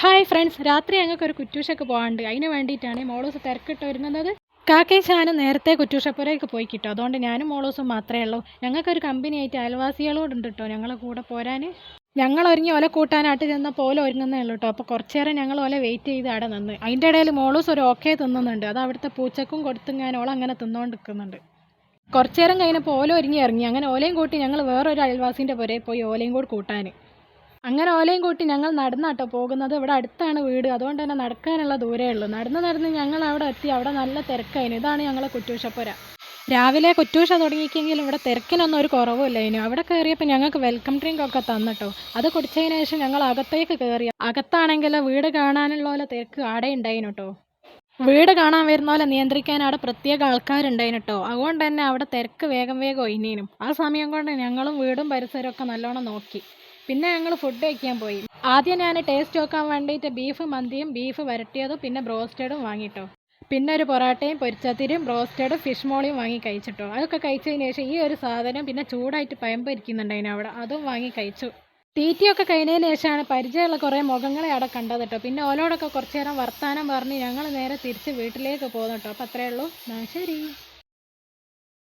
Hi friends, രാത്രി ഞങ്ങൾക്കൊരു കുറ്റൂഷക്ക് പോകാണ്ട്. അതിന് വേണ്ടിയിട്ടാണ് മോളൂസ് തിരക്കിട്ട് ഒരുങ്ങുന്നത്. കാക്കയും ഷാനും നേരത്തെ കുറ്റൂഷപ്പുരയ്ക്ക് പോയി കിട്ടും. അതുകൊണ്ട് ഞാനും മോളൂസും മാത്രമേ ഉള്ളൂ. ഞങ്ങൾക്കൊരു കമ്പനിയായിട്ട് അയൽവാസികളോടുണ്ട് കേട്ടോ ഞങ്ങളെ കൂടെ പോരാൻ. ഞങ്ങൾ ഒരുങ്ങി ഓല കൂട്ടാനായിട്ട് ചെന്നപ്പോൾ ഓല ഒരുങ്ങുന്നേ ഉള്ളൂ കേട്ടോ. അപ്പോൾ കുറച്ച് നേരം ഞങ്ങൾ ഓല വെയിറ്റ് ചെയ്ത് അവിടെ നിന്ന്. അതിൻ്റെ ഇടയിൽ മോളൂസ് ഒരു ഓക്കെ തിന്നുന്നുണ്ട്. അത് അവിടുത്തെ പൂച്ചക്കും കൊടുത്തും ഞാൻ ഓളങ്ങനെ തിന്നുകൊണ്ട് നിൽക്കുന്നുണ്ട്. കുറച്ച് നേരം കഴിഞ്ഞപ്പോൾ ഓല ഒരുങ്ങി ഇറങ്ങി. അങ്ങനെ ഓലയും കൂട്ടി ഞങ്ങൾ വേറൊരു അയൽവാസിൻ്റെ പുരയിൽ പോയി ഓലയും കൂടി കൂട്ടാൻ. അങ്ങനെ ഓലയും കൂട്ടി ഞങ്ങൾ നടന്നാട്ടോ പോകുന്നത്. ഇവിടെ അടുത്താണ് വീട്, അതുകൊണ്ട് തന്നെ നടക്കാനുള്ള ദൂരമേ ഉള്ളൂ. നടന്ന് ഞങ്ങൾ അവിടെ എത്തി. അവിടെ നല്ല തിരക്കായിരുന്നു. ഇതാണ് ഞങ്ങളെ കുറ്റൂഷപ്പുര. രാവിലെ കുറ്റൂഷ തുടങ്ങിക്കെങ്കിലും ഇവിടെ തിരക്കിനൊന്നും ഒരു കുറവുമില്ല. ഇനി അവിടെ കയറിയപ്പോൾ ഞങ്ങൾക്ക് വെൽക്കം ഡ്രിങ്ക് ഒക്കെ തന്നിട്ടോ. അത് കുടിച്ചതിന് ശേഷം ഞങ്ങൾ അകത്തേക്ക് കയറി. അകത്താണെങ്കിൽ വീട് കാണാനുള്ള പോലെ തിരക്ക് ആടെ ഉണ്ടായിന് കേട്ടോ. വീട് കാണാൻ വരുന്ന പോലെ നിയന്ത്രിക്കാൻ അവിടെ പ്രത്യേക ആൾക്കാരുണ്ടായിന് കേട്ടോ. അതുകൊണ്ട് തന്നെ അവിടെ തിരക്ക് വേഗം ഒഴിഞ്ഞേനും. ആ സമയം കൊണ്ട് ഞങ്ങളും വീടും പരിസരവും ഒക്കെ നല്ലോണം നോക്കി. പിന്നെ ഞങ്ങൾ ഫുഡ് കഴിക്കാൻ പോയി. ആദ്യം ഞാൻ ടേസ്റ്റ് നോക്കാൻ വേണ്ടിയിട്ട് ബീഫ് മന്തിയും ബീഫ് വരട്ടിയതും പിന്നെ ബ്രോസ്റ്റഡും വാങ്ങിട്ടോ. പിന്നെ ഒരു പൊറാട്ടയും പൊരിച്ചത്തിരിയും ബ്രോസ്റ്റഡും ഫിഷ് മോളിയും വാങ്ങി കഴിച്ചിട്ടോ. അതൊക്കെ കഴിച്ചതിന് ശേഷം ഈ ഒരു സാധനം പിന്നെ ചൂടായിട്ട് പയമ്പ് ഇരിക്കുന്നുണ്ടായിന് അവിടെ, അതും വാങ്ങി കഴിച്ചു. തീറ്റിയൊക്കെ കഴിഞ്ഞതിന് ശേഷമാണ് പരിചയമുള്ള കുറേ മുഖങ്ങളെ അവിടെ കണ്ടത് കേട്ടോ. പിന്നെ ഓലോടൊക്കെ കുറച്ച് നേരം വർത്താനം പറഞ്ഞ് ഞങ്ങൾ നേരെ തിരിച്ച് വീട്ടിലേക്ക് പോകുന്നു കേട്ടോ. അപ്പോൾ അത്രയേ ഉള്ളൂ. ശരി.